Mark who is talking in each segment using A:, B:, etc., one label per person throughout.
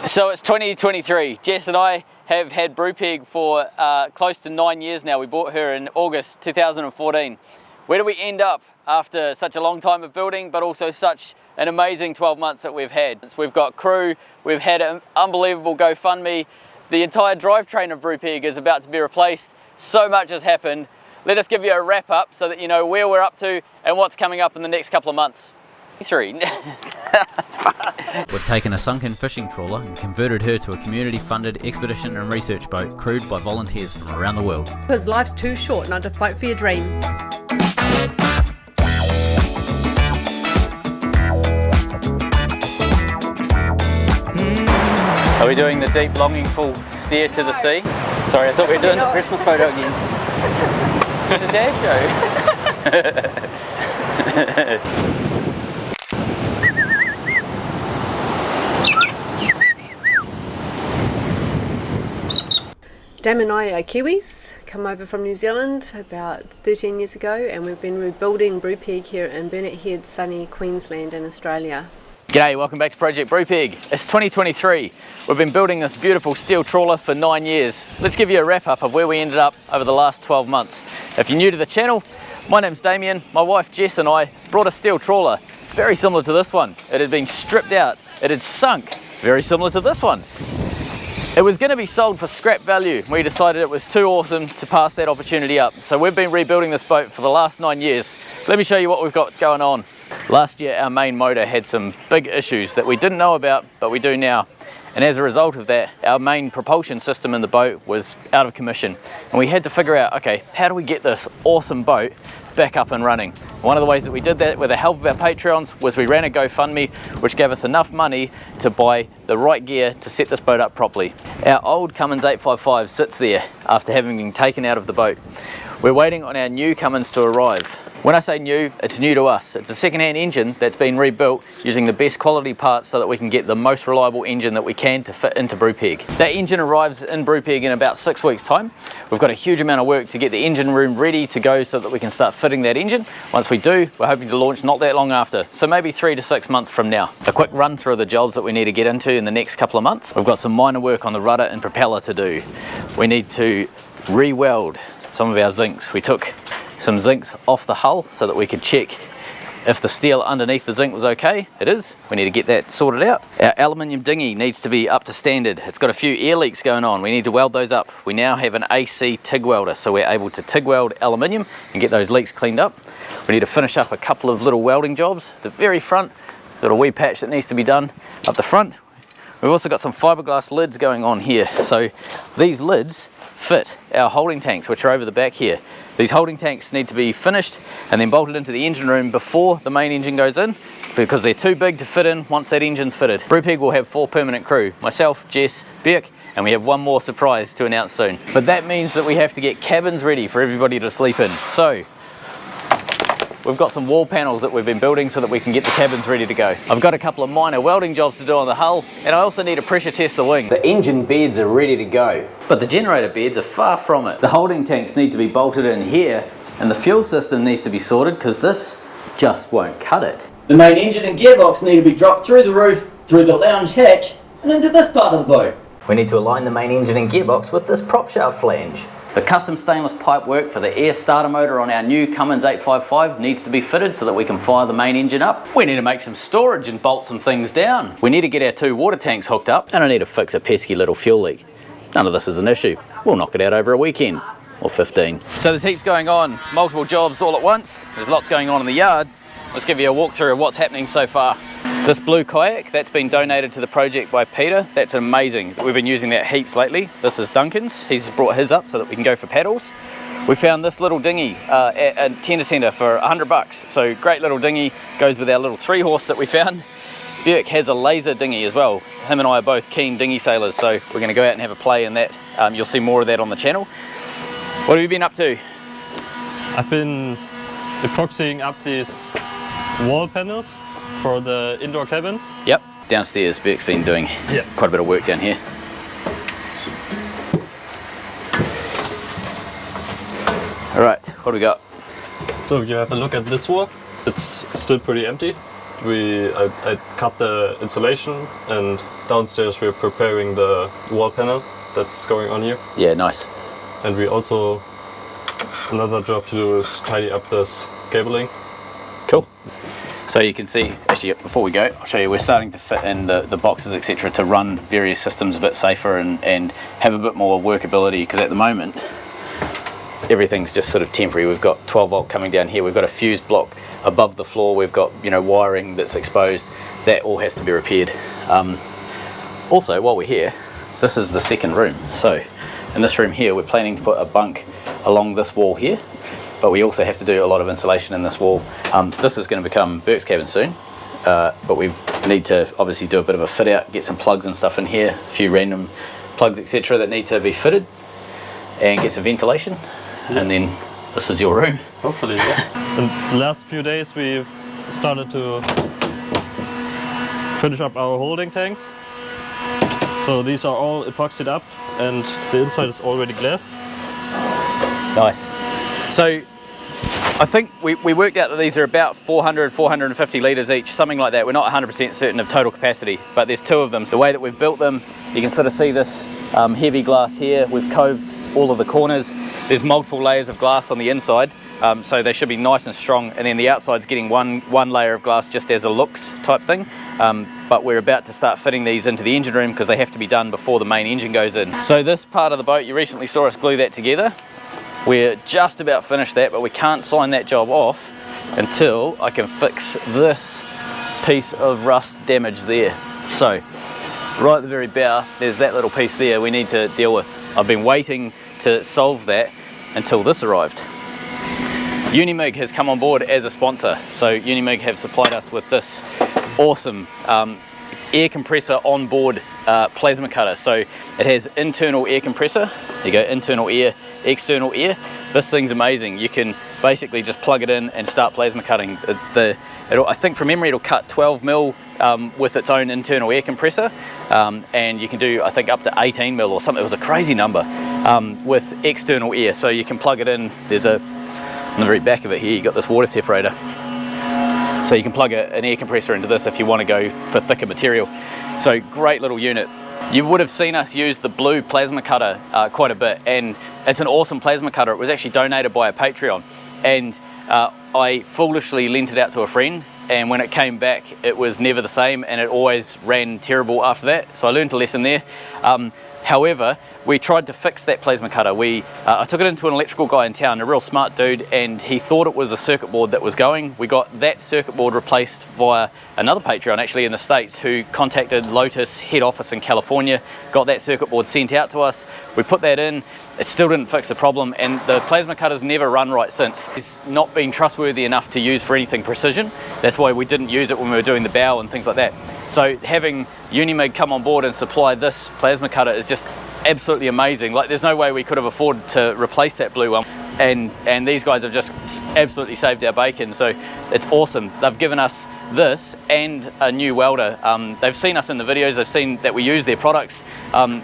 A: So it's 2023. Jess and I have had Brew Pig for close to 9 years now. We bought her in August 2014. Where do we end up after such a long time of building, but also such an amazing 12 months that we've had? So we've got crew, we've had an unbelievable GoFundMe. The entire drivetrain of Brew Pig is about to be replaced. So much has happened. Let us give you a wrap up so that you know where we're up to and what's coming up in the next couple of months. 3.
B: We've taken a sunken fishing trawler and converted her to a community-funded expedition and research boat crewed by volunteers from around the world.
C: Because life's too short not to fight for your dream.
A: Are we doing the deep, longingful stare to the sea? Sorry, I thought we were doing the Christmas photo again. It's a dad joke.
C: Dam and I are Kiwis, come over from New Zealand about 13 years ago, and we've been rebuilding Brew Pig here in Burnet Head, sunny Queensland in Australia.
A: G'day, welcome back to Project Brew Pig. It's 2023. We've been building this beautiful steel trawler for 9 years. Let's give you a wrap up of where we ended up over the last 12 months. If you're new to the channel, my name's Damien. My wife Jess and I brought a steel trawler, very similar to this one. It had been stripped out, it had sunk, very similar to this one. It was going to be sold for scrap value. We decided it was too awesome to pass that opportunity up. So we've been rebuilding this boat for the last 9 years. Let me show you what we've got going on. Last year our main motor had some big issues that we didn't know about, but we do now. And as a result of that, our main propulsion system in the boat was out of commission. And we had to figure out, okay, how do we get this awesome boat back up and running? One of the ways that we did that with the help of our Patreons was we ran a GoFundMe, which gave us enough money to buy the right gear to set this boat up properly. Our old Cummins 855 sits there after having been taken out of the boat. We're waiting on our new Cummins to arrive. When I say new, it's new to us. It's a second-hand engine that's been rebuilt using the best quality parts so that we can get the most reliable engine that we can to fit into Brew Pig. That engine arrives in Brew Pig in about 6 weeks' time. We've got a huge amount of work to get the engine room ready to go so that we can start fitting that engine. Once we do, we're hoping to launch not that long after, so maybe 3 to 6 months from now. A quick run through of the jobs that we need to get into in the next couple of months. We've got some minor work on the rudder and propeller to do. We need to re-weld some of our zincs. We took some zincs off the hull so that we could check if the steel underneath the zinc was okay. It is. We need to get that sorted out. Our aluminium dinghy needs to be up to standard. It's got a few air leaks going on. We need to weld those up. We now have an AC TIG welder, so we're able to TIG weld aluminium and get those leaks cleaned up. We need to finish up a couple of little welding jobs. The very front, got a wee patch that needs to be done up the front. We've also got some fiberglass lids going on here. So these lids fit our holding tanks, which are over the back here. These holding tanks need to be finished and then bolted into the engine room before the main engine goes in, because they're too big to fit in once that engine's fitted. Brew Pig will have 4 permanent crew, myself, Jess, Birk, and we have one more surprise to announce soon. But that means that we have to get cabins ready for everybody to sleep in. So we've got some wall panels that we've been building so that we can get the cabins ready to go. I've got a couple of minor welding jobs to do on the hull, and I also need to pressure test the wing. The engine beds are ready to go, but the generator beds are far from it. The holding tanks need to be bolted in here, and the fuel system needs to be sorted because this just won't cut it. The main engine and gearbox need to be dropped through the roof, through the lounge hatch, and into this part of the boat. We need to align the main engine and gearbox with this prop shaft flange. The custom stainless pipe work for the air starter motor on our new Cummins 855 needs to be fitted so that we can fire the main engine up. We need to make some storage and bolt some things down. We need to get our 2 water tanks hooked up, and I need to fix a pesky little fuel leak. None of this is an issue. We'll knock it out over a weekend, or 15. So there's heaps going on, multiple jobs all at once. There's lots going on in the yard. Let's give you a walkthrough of what's happening so far. This blue kayak, that's been donated to the project by Peter. That's amazing. We've been using that heaps lately. This is Duncan's. He's brought his up so that we can go for paddles. We found this little dinghy at a tender centre for $100. So great little dinghy, goes with our little 3-horse that we found. Birk has a laser dinghy as well. Him and I are both keen dinghy sailors, so we're going to go out and have a play in that. You'll see more of that on the channel. What have you been up to?
D: I've been epoxying up these wall panels for the indoor cabins.
A: Yep, downstairs Birk's been doing quite a bit of work down here. Alright, what do we got?
D: So if you have a look at this wall, it's still pretty empty. I cut the insulation, and downstairs we're preparing the wall panel that's going on here.
A: Yeah, nice.
D: And we also, another job to do is tidy up this cabling.
A: Cool. So you can see, actually before we go, I'll show you, we're starting to fit in the boxes, etc., to run various systems a bit safer and have a bit more workability, because at the moment everything's just sort of temporary. We've got 12 volt coming down here, we've got a fuse block above the floor, we've got, you know, wiring that's exposed. That all has to be repaired. Also, while we're here, this is the second room. So in this room here, we're planning to put a bunk along this wall here, but we also have to do a lot of insulation in this wall. This is going to become Burke's cabin soon, but we need to obviously do a bit of a fit out, get some plugs and stuff in here, a few random plugs, etc., that need to be fitted, and get some ventilation. And then this is your room.
D: Hopefully, yeah. In the last few days we've started to finish up our holding tanks. So these are all epoxied up and the inside is already glassed.
A: Nice. So I think we worked out that these are about 450 litres each, something like that. We're not 100% certain of total capacity, but there's two of them. The way that we've built them, you can sort of see this heavy glass here. We've coved all of the corners. There's multiple layers of glass on the inside, so they should be nice and strong, and then the outside's getting one layer of glass just as a looks type thing. But we're about to start fitting these into the engine room because they have to be done before the main engine goes in. So this part of the boat, you recently saw us glue that together. We're just about finished that, but we can't sign that job off until I can fix this piece of rust damage there. So right at the very bow, there's that little piece there we need to deal with. I've been waiting to solve that until this arrived. Unimig has come on board as a sponsor. So Unimig have supplied us with this awesome air compressor onboard plasma cutter. So it has internal air compressor. There you go, internal air, external air. This thing's amazing. You can basically just plug it in and start plasma cutting. I think from memory it'll cut 12 mil with its own internal air compressor, and you can do, I think, up to 18 mil or something. It was a crazy number with external air. So you can plug it in. There's on the very back of it here, you got this water separator. So you can plug an air compressor into this if you want to go for thicker material. So great little unit. You would have seen us use the blue plasma cutter quite a bit, and it's an awesome plasma cutter. It was actually donated by a Patreon, and I foolishly lent it out to a friend, and when it came back it was never the same, and it always ran terrible after that. So I learned a lesson there. However, we tried to fix that plasma cutter. I took it into an electrical guy in town, a real smart dude, and he thought it was a circuit board that was going. We got that circuit board replaced via another Patreon actually in the States, who contacted Lotus head office in California, got that circuit board sent out to us. We put that in. It still didn't fix the problem, and the plasma cutter's never run right since. It's not been trustworthy enough to use for anything precision. That's why we didn't use it when we were doing the bow and things like that. So having Unimig come on board and supply this plasma cutter is just absolutely amazing. Like, there's no way we could have afforded to replace that blue one, and these guys have just absolutely saved our bacon. So it's awesome. They've given us this and a new welder. They've seen us in the videos, they've seen that we use their products,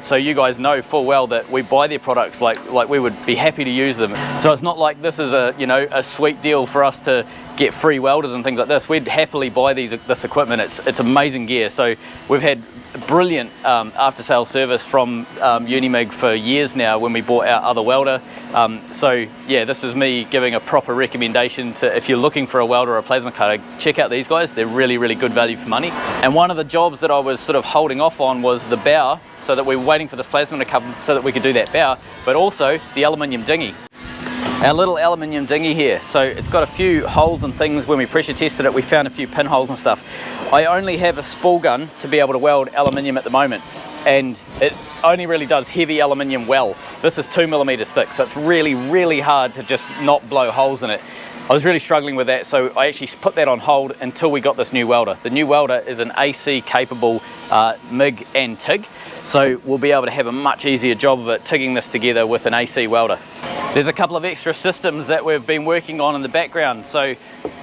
A: so you guys know full well that we buy their products like we would be happy to use them. So it's not like this is a sweet deal for us to get free welders and things like this. We'd happily buy this equipment. It's amazing gear. So we've had brilliant after sales service from Unimig for years now when we bought our other welder. So yeah, this is me giving a proper recommendation to, if you're looking for a welder or a plasma cutter, check out these guys. They're really, really good value for money. And one of the jobs that I was sort of holding off on was the bow, so that we were waiting for this plasma to come so that we could do that bow, but also the aluminium dinghy. Our little aluminium dinghy here. So it's got a few holes and things. When we pressure tested it, we found a few pinholes and stuff. I only have a spool gun to be able to weld aluminium at the moment, and it only really does heavy aluminium well. This is 2mm thick, so it's really, really hard to just not blow holes in it. I was really struggling with that, so I actually put that on hold until we got this new welder. The new welder is an AC capable MIG and TIG, so we'll be able to have a much easier job of it TIGging this together with an AC welder. There's a couple of extra systems that we've been working on in the background. So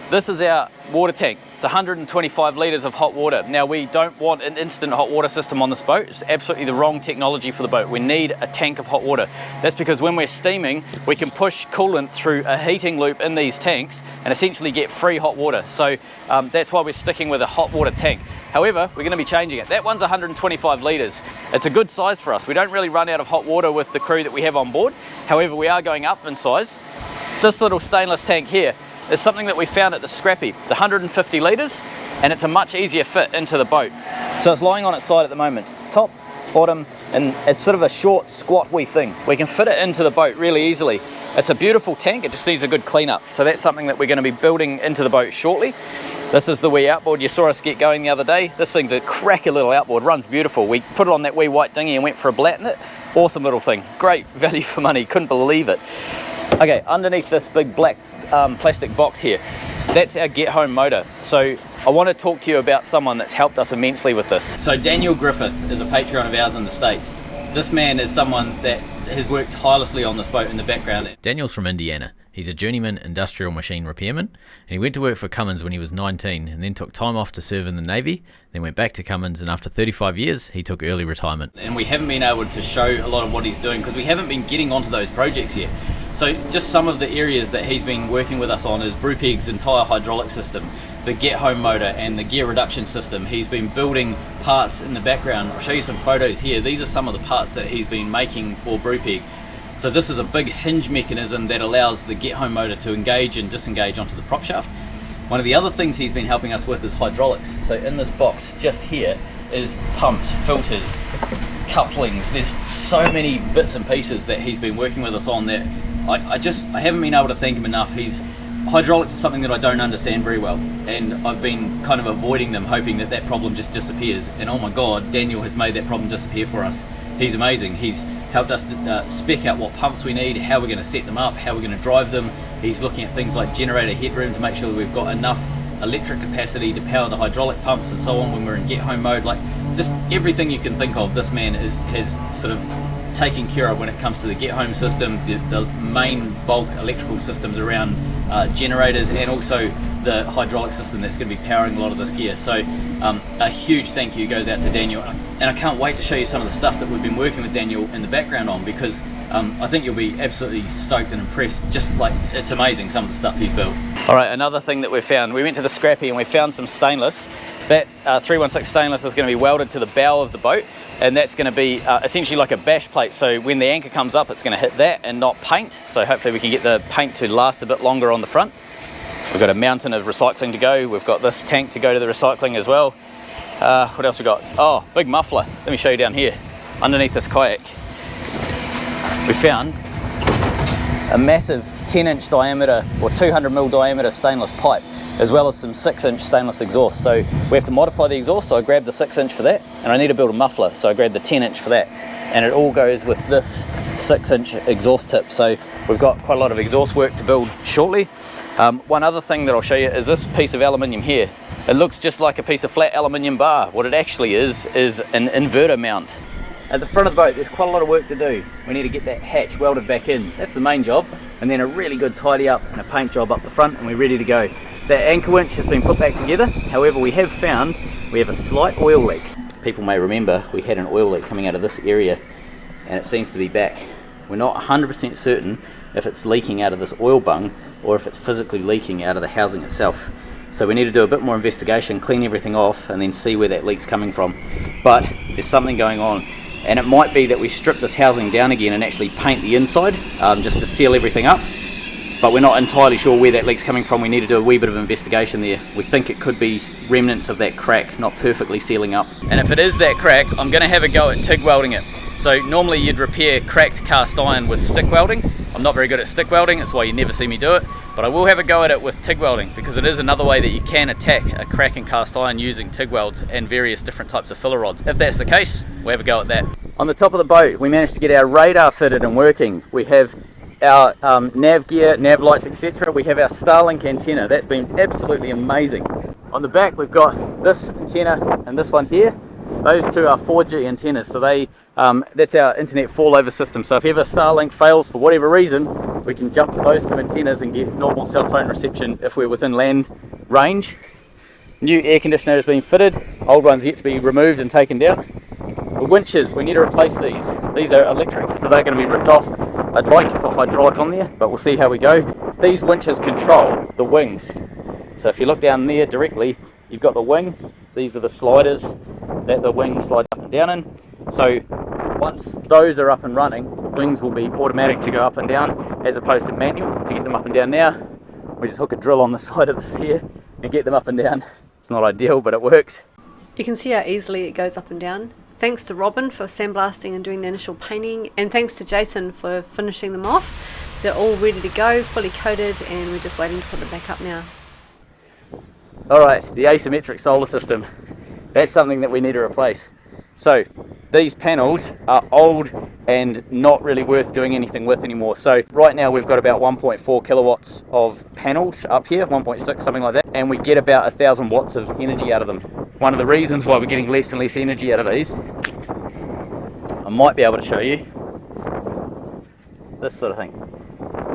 A: this is our water tank. It's 125 litres of hot water. Now, we don't want an instant hot water system on this boat. It's absolutely the wrong technology for the boat. We need a tank of hot water. That's because when we're steaming, we can push coolant through a heating loop in these tanks and essentially get free hot water. So that's why we're sticking with a hot water tank. However, we're going to be changing it. That one's 125 litres. It's a good size for us. We don't really run out of hot water with the crew that we have on board. However, we are going up in size. This little stainless tank here is something that we found at the scrappy. It's 150 litres and it's a much easier fit into the boat. So it's lying on its side at the moment. Top, bottom, and it's sort of a short squat wee thing. We can fit it into the boat really easily. It's a beautiful tank, it just needs a good cleanup. So that's something that we're going to be building into the boat shortly. This is the wee outboard you saw us get going the other day. This thing's a cracker little outboard, runs beautiful. We put it on that wee white dinghy and went for a blat in it. Awesome little thing, great value for money, couldn't believe it. Okay, underneath this big black plastic box here, that's our get home motor. So I want to talk to you about someone that's helped us immensely with this. So Daniel Griffith is a Patreon of ours in the States. This man is someone that has worked tirelessly on this boat in the background.
B: Daniel's from Indiana. He's a journeyman industrial machine repairman, and he went to work for Cummins when he was 19 and then took time off to serve in the Navy, then went back to Cummins, and after 35 years he took early retirement.
A: And we haven't been able to show a lot of what he's doing because we haven't been getting onto those projects yet. So just some of the areas that he's been working with us on is Brew Pig's entire hydraulic system, the get home motor and the gear reduction system. He's been building parts in the background. I'll show you some photos here. These are some of the parts that he's been making for Brew Pig. So this is a big hinge mechanism that allows the get home motor to engage and disengage onto the prop shaft. One of the other things he's been helping us with is hydraulics. So in this box just here is pumps, filters, couplings. There's so many bits and pieces that he's been working with us on that I haven't been able to thank him enough. Hydraulics is something that I don't understand very well, and I've been kind of avoiding them, hoping that that problem just disappears. And oh my God, Daniel has made that problem disappear for us. He's amazing. He's helped us spec out what pumps we need, how we're going to set them up, how we're going to drive them. He's looking at things like generator headroom to make sure that we've got enough electric capacity to power the hydraulic pumps and so on when we're in get home mode. Like just everything you can think of, this man has sort of taken care of when it comes to the get home system, the main bulk electrical systems around generators, and also the hydraulic system that's going to be powering a lot of this gear. So a huge thank you goes out to Daniel, and I can't wait to show you some of the stuff that we've been working with Daniel in the background on, because I think you'll be absolutely stoked and impressed. Just like, it's amazing some of the stuff he's built. All right, another thing that we found, we went to the scrappy and we found some stainless. That 316 stainless is going to be welded to the bow of the boat, and that's going to be essentially like a bash plate. So when the anchor comes up, it's going to hit that and not paint. So hopefully we can get the paint to last a bit longer on the front. We've got a mountain of recycling to go. We've got this tank to go to the recycling as well. What else we got? Oh, big muffler. Let me show you down here. Underneath this kayak, we found a massive 10-inch diameter or 200mm diameter stainless pipe, as well as some 6-inch stainless exhaust. So we have to modify the exhaust, so I grabbed the 6-inch for that, and I need to build a muffler, so I grabbed the 10-inch for that. And it all goes with this 6-inch exhaust tip. So we've got quite a lot of exhaust work to build shortly. One other thing that I'll show you is this piece of aluminium here. It looks just like a piece of flat aluminium bar. What it actually is an inverter mount. At the front of the boat, there's quite a lot of work to do. We need to get that hatch welded back in. That's the main job. And then a really good tidy up and a paint job up the front, and we're ready to go. That anchor winch has been put back together. However, we have found we have a slight oil leak. People may remember we had an oil leak coming out of this area, and it seems to be back. We're not 100% certain if it's leaking out of this oil bung or if it's physically leaking out of the housing itself. So we need to do a bit more investigation, clean everything off, and then see where that leak's coming from. But there's something going on, and it might be that we strip this housing down again and actually paint the inside just to seal everything up. But we're not entirely sure where that leak's coming from. We need to do a wee bit of investigation there. We think it could be remnants of that crack not perfectly sealing up. And if it is that crack, I'm going to have a go at TIG welding it. So normally you'd repair cracked cast iron with stick welding. I'm not very good at stick welding, that's why you never see me do it. But I will have a go at it with TIG welding, because it is another way that you can attack a crack in cast iron using TIG welds and various different types of filler rods. If that's the case, we'll have a go at that. On the top of the boat, we managed to get our radar fitted and working. We have our nav gear, nav lights, etc. We have our Starlink antenna. That's been absolutely amazing. On the back, we've got this antenna and this one here. Those two are 4G antennas, so that's our internet failover system. So if ever Starlink fails for whatever reason, we can jump to those two antennas and get normal cell phone reception if we're within land range. New air conditioner has been fitted, old one's yet to be removed and taken down. The winches, we need to replace these. These are electric, so they're going to be ripped off. I'd like to put hydraulic on there, but we'll see how we go. These winches control the wings. So if you look down there directly, you've got the wing. These are the sliders that the wing slides up and down in. So once those are up and running, the wings will be automatic to go up and down, as opposed to manual to get them up and down. Now we just hook a drill on the side of this here and get them up and down. It's not ideal, but it works.
C: You can see how easily it goes up and down. Thanks to Robin for sandblasting and doing the initial painting, and thanks to Jason for finishing them off. They're all ready to go, fully coated, and we're just waiting to put them back up now.
A: Alright, the asymmetric solar system. That's something that we need to replace. So these panels are old and not really worth doing anything with anymore. So right now we've got about 1.4 kilowatts of panels up here, 1.6, something like that, and we get about 1,000 watts of energy out of them. One of the reasons why we're getting less and less energy out of these, I might be able to show you this sort of thing.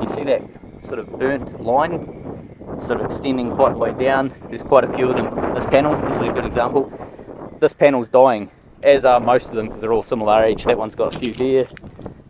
A: You see that sort of burnt line sort of extending quite a way down? There's quite a few of them. This panel, this is a good example. This panel's dying, as are most of them, because they're all similar age. That one's got a few there,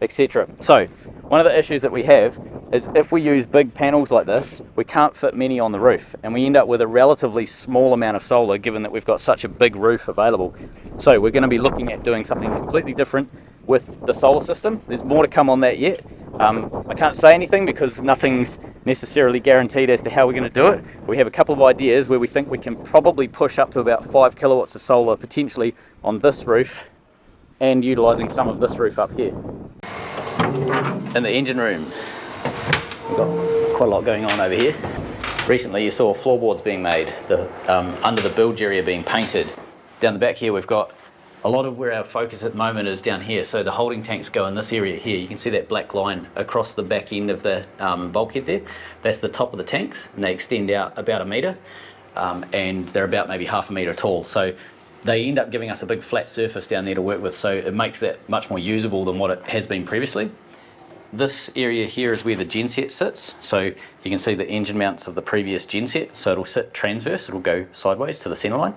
A: etc. So one of the issues that we have is if we use big panels like this, we can't fit many on the roof, and we end up with a relatively small amount of solar, given that we've got such a big roof available. So we're going to be looking at doing something completely different with the solar system. There's more to come on that yet. I can't say anything because nothing's necessarily guaranteed as to how we're going to do it. We have a couple of ideas where we think we can probably push up to about 5 kilowatts of solar potentially on this roof, and utilising some of this roof up here. In the engine room, we've got quite a lot going on over here. Recently you saw floorboards being made, the under the bilge area being painted. Down the back here we've got a lot of where our focus at the moment is down here. So the holding tanks go in this area here. You can see that black line across the back end of the bulkhead there. That's the top of the tanks, and they extend out about 1 metre, and they're about maybe half a metre tall. So they end up giving us a big flat surface down there to work with, so it makes that much more usable than what it has been previously. This area here is where the genset sits, so you can see the engine mounts of the previous genset, so it'll sit transverse, it'll go sideways to the centre line.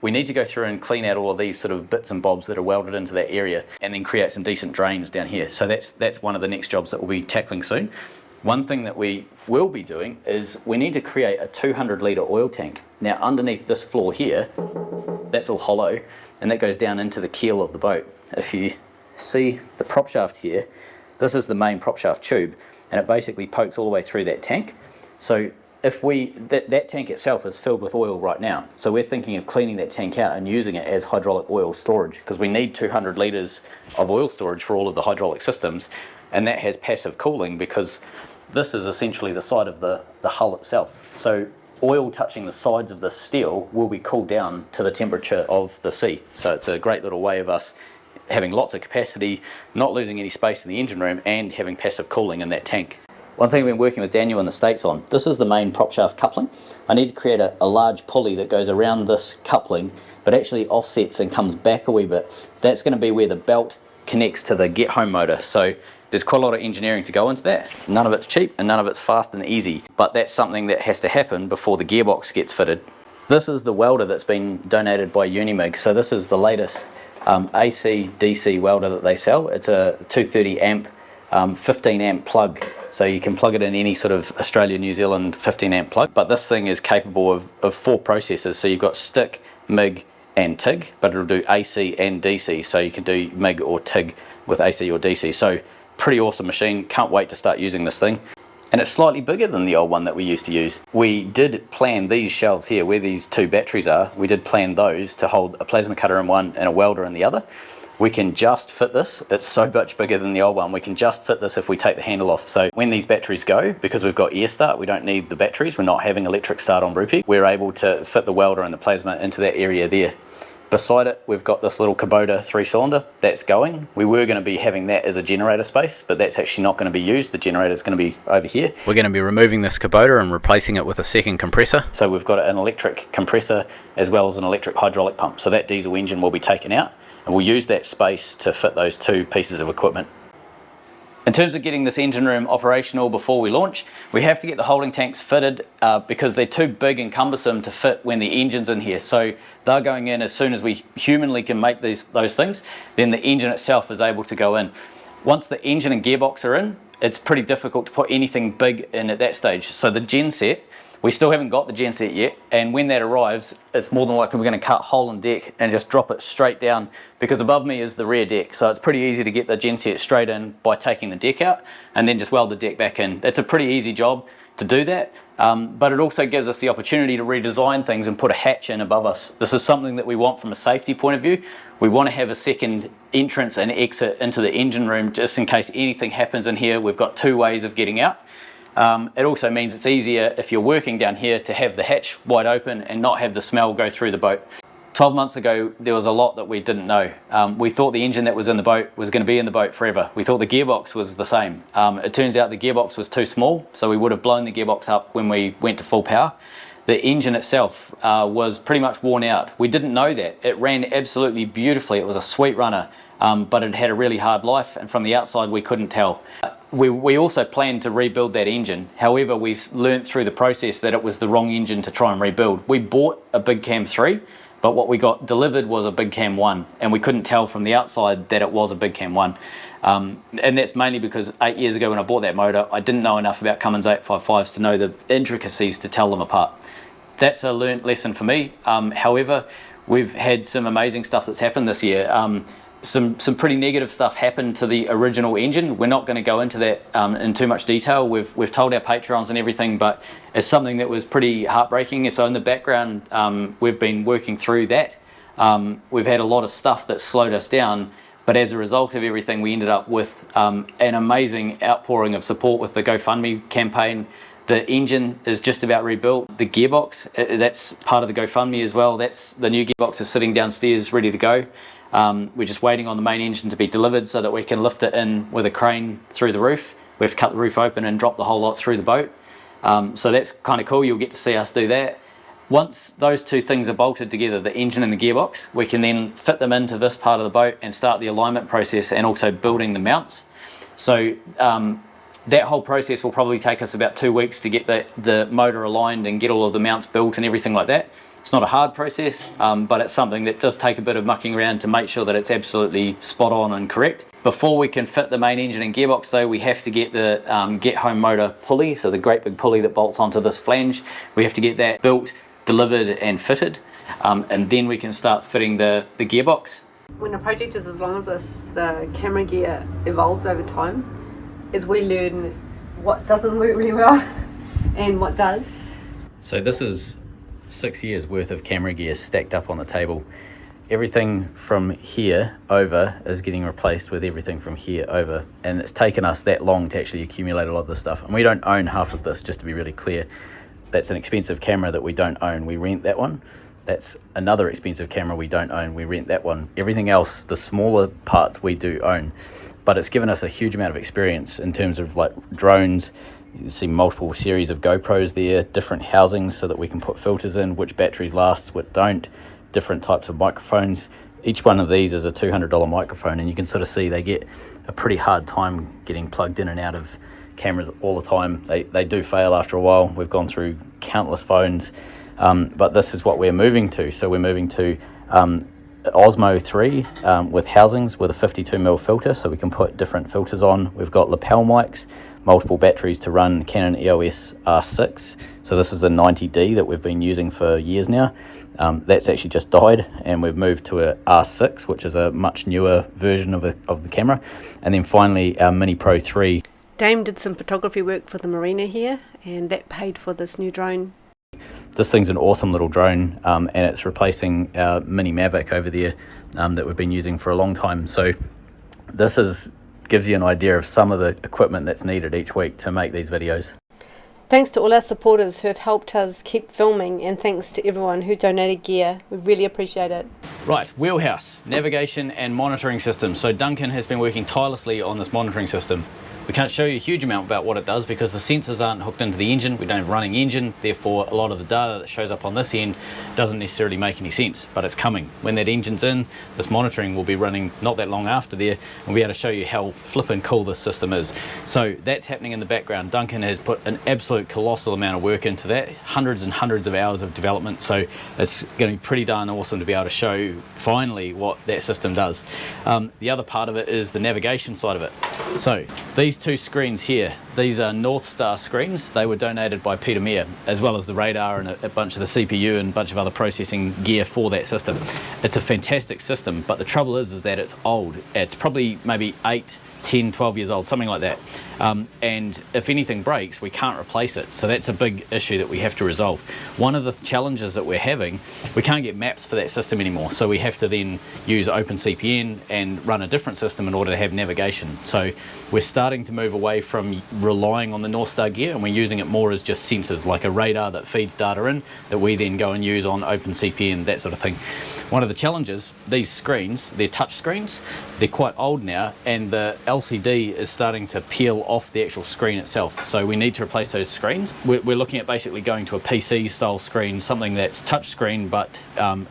A: We need to go through and clean out all of these sort of bits and bobs that are welded into that area, and then create some decent drains down here. So that's one of the next jobs that we'll be tackling soon. One thing that we will be doing is we need to create a 200 litre oil tank. Now underneath this floor here, that's all hollow, and that goes down into the keel of the boat. If you see the prop shaft here, this is the main prop shaft tube, and it basically pokes all the way through that tank. So if that tank itself is filled with oil right now, so we're thinking of cleaning that tank out and using it as hydraulic oil storage, because we need 200 litres of oil storage for all of the hydraulic systems, and that has passive cooling because this is essentially the side of the hull itself. So oil touching the sides of the steel will be cooled down to the temperature of the sea. So it's a great little way of us having lots of capacity, not losing any space in the engine room, and having passive cooling in that tank. One thing I've been working with Daniel in the States on, this is the main prop shaft coupling. I need to create a large pulley that goes around this coupling, but actually offsets and comes back a wee bit. That's going to be where the belt connects to the get home motor. So there's quite a lot of engineering to go into that. None of it's cheap and none of it's fast and easy, but that's something that has to happen before the gearbox gets fitted. This is the welder that's been donated by Unimig. So this is the latest AC DC welder that they sell. It's a 230 amp 15 amp plug, so you can plug it in any sort of Australia New Zealand 15 amp plug, but this thing is capable of 4 processors. So you've got stick, MIG and TIG, but it'll do AC and DC, so you can do MIG or TIG with AC or DC. So pretty awesome machine, can't wait to start using this thing. And it's slightly bigger than the old one that we used to use. We did plan these shelves here where these 2 batteries are, we did plan those to hold a plasma cutter in one and a welder in the other. We can just fit this, it's so much bigger than the old one, we can just fit this if we take the handle off. So when these batteries go, because we've got air start, we don't need the batteries, we're not having electric start on Brupeg, we're able to fit the welder and the plasma into that area there. Beside it, we've got this little Kubota 3-cylinder that's going. We were going to be having that as a generator space, but that's actually not going to be used. The generator is going to be over here.
B: We're going to be removing this Kubota and replacing it with a second compressor.
A: So we've got an electric compressor as well as an electric hydraulic pump. So that diesel engine will be taken out, and we'll use that space to fit those 2 pieces of equipment. In terms of getting this engine room operational before we launch, we have to get the holding tanks fitted because they're too big and cumbersome to fit when the engine's in here. So they're going in as soon as we humanly can make those things, then the engine itself is able to go in. Once the engine and gearbox are in, it's pretty difficult to put anything big in at that stage. So the gen set, we still haven't got the gen set yet, and when that arrives, it's more than likely we're going to cut a hole in deck and just drop it straight down, because above me is the rear deck, so it's pretty easy to get the gen set straight in by taking the deck out and then just weld the deck back in. It's a pretty easy job to do that, but it also gives us the opportunity to redesign things and put a hatch in above us. This is something that we want from a safety point of view. We want to have a second entrance and exit into the engine room just in case anything happens in here. We've got two ways of getting out. It also means it's easier if you're working down here to have the hatch wide open and not have the smell go through the boat. 12 months ago, there was a lot that we didn't know. We thought the engine that was in the boat was going to be in the boat forever. We thought the gearbox was the same. It turns out the gearbox was too small, so we would have blown the gearbox up when we went to full power. The engine itself was pretty much worn out. We didn't know that. It ran absolutely beautifully. It was a sweet runner, but it had a really hard life, and from the outside we couldn't tell. We also planned to rebuild that engine. However, we've learnt through the process that it was the wrong engine to try and rebuild. We bought a Big Cam 3, but what we got delivered was a Big Cam 1, and we couldn't tell from the outside that it was a Big Cam 1. And that's mainly because 8 years ago when I bought that motor, I didn't know enough about Cummins 855s to know the intricacies to tell them apart. That's a learnt lesson for me. However, we've had some amazing stuff that's happened this year. Some pretty negative stuff happened to the original engine. We're not going to go into that in too much detail. We've told our Patreons and everything, but it's something that was pretty heartbreaking. So in the background, we've been working through that. We've had a lot of stuff that slowed us down, but as a result of everything, we ended up with an amazing outpouring of support with the GoFundMe campaign. The engine is just about rebuilt. The gearbox, that's part of the GoFundMe as well. That's the new gearbox is sitting downstairs ready to go. We're just waiting on the main engine to be delivered so that we can lift it in with a crane through the roof. We have to cut the roof open and drop the whole lot through the boat. So that's kind of cool. You'll get to see us do that. Once those two things are bolted together, the engine and the gearbox, we can then fit them into this part of the boat and start the alignment process and also building the mounts. So that whole process will probably take us about 2 weeks to get the motor aligned and get all of the mounts built and everything like that. It's not a hard process, but it's something that does take a bit of mucking around to make sure that it's absolutely spot on and correct. Before we can fit the main engine and gearbox though, we have to get the get home motor pulley, so the great big pulley that bolts onto this flange. We have to get that built, delivered and fitted, and then we can start fitting the gearbox.
C: When a project is as long as this, the camera gear evolves over time as we learn what doesn't work really well and what does.
B: So this is 6 years worth of camera gear stacked up on the table. Everything from here over is getting replaced with everything from here over, and it's taken us that long to actually accumulate a lot of this stuff. And we don't own half of this, just to be really clear. That's an expensive camera that we don't own. We rent that one. That's another expensive camera we don't own. We rent that one. Everything else, the smaller parts, we do own. But it's given us a huge amount of experience in terms of like drones. You can see multiple series of GoPros there, different housings so that we can put filters in, which batteries last, which don't, different types of microphones. Each one of these is a $200 microphone, and you can sort of see they get a pretty hard time getting plugged in and out of cameras all the time. They do fail after a while. We've gone through countless phones, but this is what we're moving to. So we're moving to Osmo 3 with housings with a 52mm filter, so we can put different filters on. We've got lapel mics, multiple batteries to run Canon EOS R6. So this is a 90D that we've been using for years now. That's actually just died, and we've moved to a R6, which is a much newer version of the camera. And then finally our Mini Pro 3.
C: Dame did some photography work for the marina here, and that paid for this new drone.
B: This thing's an awesome little drone, and it's replacing our Mini Mavic over there that we've been using for a long time. So this gives you an idea of some of the equipment that's needed each week to make these videos.
C: Thanks to all our supporters who have helped us keep filming, and thanks to everyone who donated gear. We really appreciate it.
A: Right, wheelhouse, navigation and monitoring system. So Duncan has been working tirelessly on this monitoring system.
B: We can't show you a huge amount about what it does because the sensors aren't hooked into the engine. We don't have a running engine, therefore a lot of the data that shows up on this end doesn't necessarily make any sense, but it's coming. When that engine's in, this monitoring will be running not that long after there, and we'll be able to show you how flippin' cool this system is. So that's happening in the background. Duncan has put an absolute colossal amount of work into that, hundreds and hundreds of hours of development, so it's going to be pretty darn awesome to be able to show finally what that system does. The other part of it is the navigation side of it. So these two screens here, these are North Star screens. They were donated by Peter Meyer, as well as the radar and a bunch of the CPU and a bunch of other processing gear for that system. It's a fantastic system, but the trouble is that it's old. It's probably maybe 8, 10, 12 years old, something like that. And if anything breaks, we can't replace it. So that's a big issue that we have to resolve. One of the challenges that we're having, we can't get maps for that system anymore. So we have to then use OpenCPN and run a different system in order to have navigation. So we're starting to move away from relying on the North Star gear, and we're using it more as just sensors, like a radar that feeds data in that we then go and use on OpenCPN, that sort of thing. One of the challenges, these screens, they're touch screens, they're quite old now, and the LCD is starting to peel off the actual screen itself. So we need to replace those screens. We're looking at basically going to a PC style screen, something that's touch screen but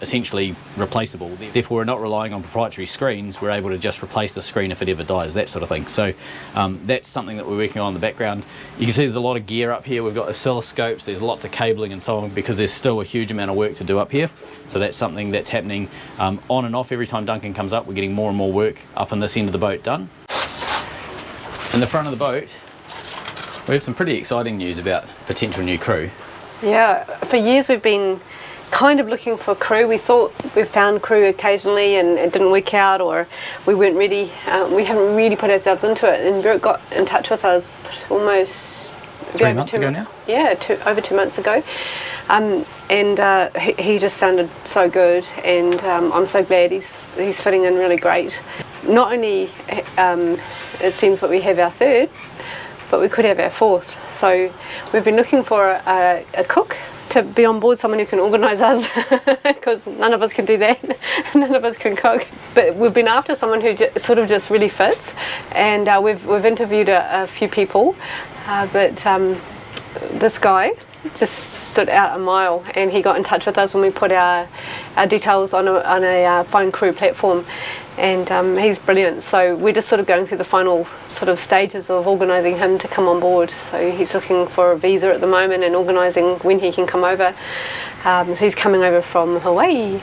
B: essentially replaceable. Therefore we're not relying on proprietary screens, we're able to just replace the screen if it ever dies, that sort of thing. So that's something that we're working on in the background. You can see there's a lot of gear up here. We've got oscilloscopes, there's lots of cabling and so on, because there's still a huge amount of work to do up here. So that's something that's happening on and off. Every time Duncan comes up, we're getting more and more work up on this end of the boat done. In the front of the boat, we have some pretty exciting news about potential new crew.
C: Yeah, for years we've been kind of looking for crew. We thought we found crew occasionally and it didn't work out, or we weren't ready. We haven't really put ourselves into it, and Brooke got in touch with us almost
B: 3 months ago now?
C: Yeah, over 2 months ago. He just sounded so good, and I'm so glad he's fitting in really great. Not only it seems that we have our third, but we could have our fourth. So we've been looking for a cook to be on board, someone who can organise us, because none of us can do that. None of us can cook. But we've been after someone who sort of just really fits, and we've interviewed a few people, but this guy just stood out a mile, and he got in touch with us when we put our details on a phone crew platform, and he's brilliant. So we're just sort of going through the final sort of stages of organising him to come on board. So he's looking for a visa at the moment and organising when he can come over. So he's coming over from Hawaii.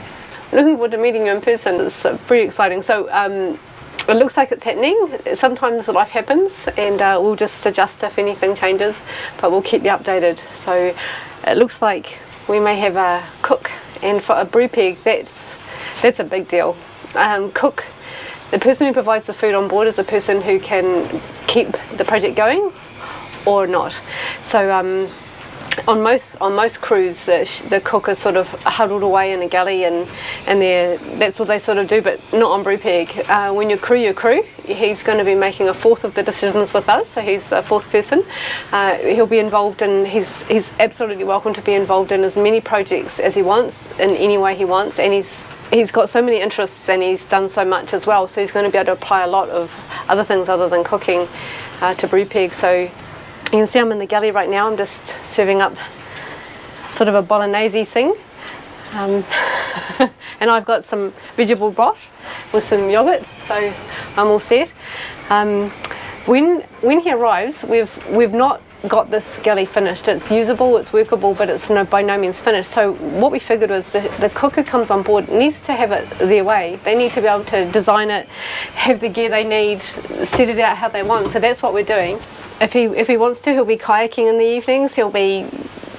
C: Looking forward to meeting you in person. It's pretty exciting. So it looks like it's happening. Sometimes life happens, and we'll just adjust if anything changes, but we'll keep you updated. So it looks like we may have a cook, and for a brew pig, that's a big deal. Cook, the person who provides the food on board, is the person who can keep the project going or not. So on most crews, the cook is sort of huddled away in a galley, and that's what they sort of do, but not on Brew Pig. When you're crew, he's going to be making a fourth of the decisions with us, so he's a fourth person. He'll be involved in, he's absolutely welcome to be involved in as many projects as he wants, in any way he wants, and he's got so many interests, and he's done so much as well, so he's going to be able to apply a lot of other things other than cooking to Brew Pig. So you can see I'm in the galley right now. I'm just serving up sort of a bolognese thing, and I've got some vegetable broth with some yogurt, so I'm all set. When he arrives, we've not got this galley finished. It's usable, it's workable, but it's by no means finished. So what we figured was the cook who comes on board needs to have it their way. They need to be able to design it, have the gear they need, set it out how they want. So that's what we're doing. If he wants to, he'll be kayaking in the evenings, he'll be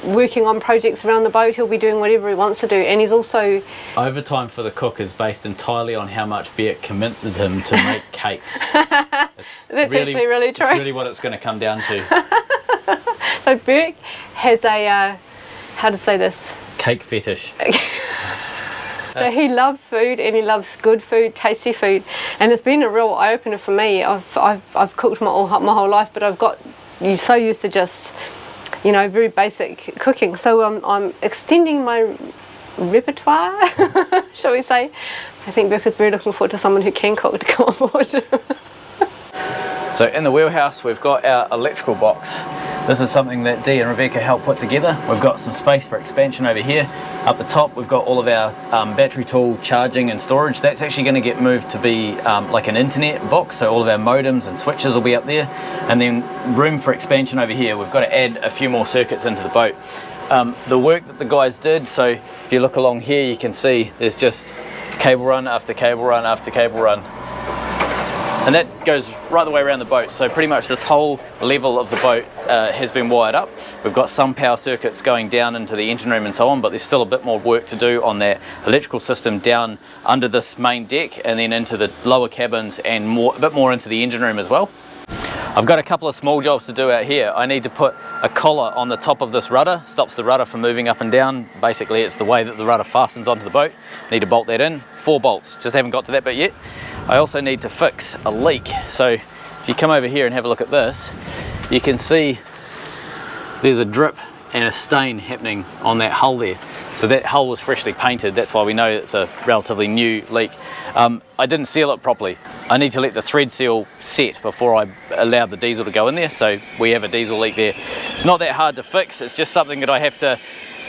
C: working on projects around the boat, he'll be doing whatever he wants to do, and he's also... Overtime
B: for the cook is based entirely on how much Beck convinces him to make cakes. That's
C: actually really true.
B: It's really what it's going to come down to.
C: So Beck has a, how to say this?
B: Cake fetish.
C: So he loves food, and he loves good food, tasty food, and it's been a real eye-opener for me. I've cooked my whole life, but I've got so used to just, very basic cooking. So I'm extending my repertoire, shall we say. I think Beck is very looking forward to someone who can cook to come on board.
A: So in the wheelhouse we've got our electrical box. This is something that Dee and Rebecca helped put together. We've got some space for expansion over here. Up the top we've got all of our battery tool charging and storage. That's actually going to get moved to be like an internet box, so all of our modems and switches will be up there. And then room for expansion over here. We've got to add a few more circuits into the boat. The work that the guys did, so if you look along here you can see there's just cable run after cable run after cable run. And that goes right the way around the boat, so pretty much this whole level of the boat has been wired up. We've got some power circuits going down into the engine room and so on, but there's still a bit more work to do on that electrical system down under this main deck and then into the lower cabins and a bit more into the engine room as well. I've got a couple of small jobs to do out here. I need to put a collar on the top of this rudder, stops the rudder from moving up and down. Basically it's the way that the rudder fastens onto the boat. Need to bolt that in, 4 bolts, just haven't got to that bit yet. I also need to fix a leak. So if you come over here and have a look at this, you can see there's a drip and a stain happening on that hull there. So that hull was freshly painted, that's why we know it's a relatively new leak. I didn't seal it properly. I need to let the thread seal set before I allow the diesel to go in there, so we have a diesel leak there. It's not that hard to fix, it's just something that I have to